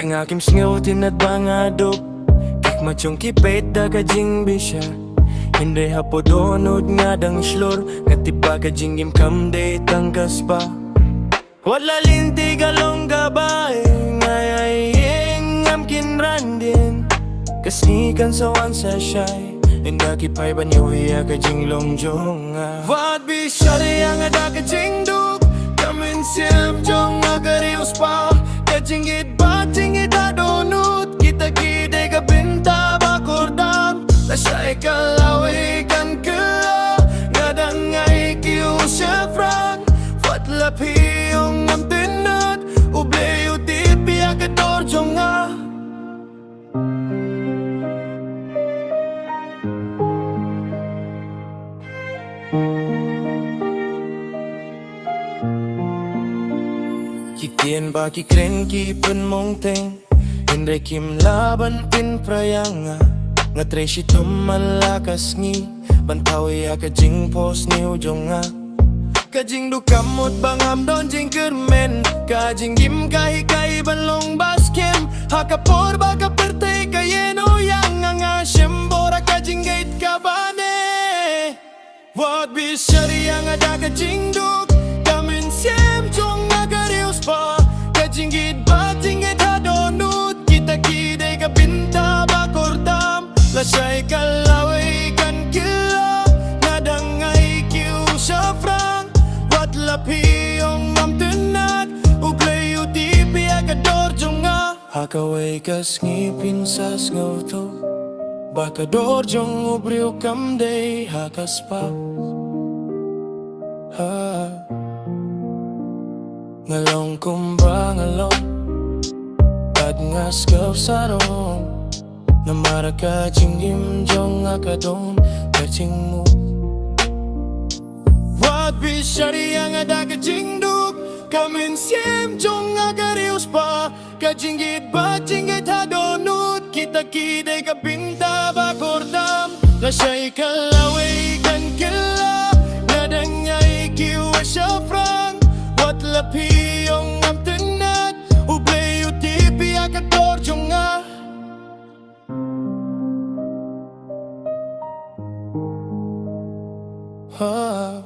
nga kim sngaw tinat bangadop kik machong kipet da kajing bishar hindi hapodonod nga dang slor ngatipa kajing gim kamde tangkas pa wala linti galong gabay ngayaying am kinrandin kasnikan sa wan sa shy hindi kipay banyawiya kajing longjong what bishar yang ada kajing duk kamin siyam jong agarius pa kajingit batingit adonut kita gide ka binta bakordam lasay kalaway kan kala ngadang ngay kiyo siya frang fatlapi yung amtinat ubleyo tipi akador jonga Kikien ba kikren kipen mong teng Hindi kim laban pin prayanga Nga treshi malakas ngi Bantawi kajing pos ni ujong nga Kajing dukamot bangam don jing kermen Kajing gim kahi banlong baskem Hakapor baka perte kayeno yang nga syembora kajing gate kabane What bishar yang ada kajing duk Kamin siem jong agarius pa Kajingit batingit hadonut Kita kide ka binta bakordam Lasay kalaway kan kila Nadangay kiu sa frang Wat lapi yung mamtunat Uglayo tipi agador jonga Hakaway kas ngipin sa sngaw to Bakador jong ubriyo kamday hakas pa Ngalong kumba ngalong Bad ngaskaw sarong Namara ka jingim jong akadon Kaching mo What bishar yang ada kajingduk Kamin siem jong agarius pa Kajingit batingit hadonut Kita kide ka binta bakordam Lasay kalaway kan kila Nadangay kiwa siya frang Wat lapi yung amtinat Ubleyo tipi akador jonga Ah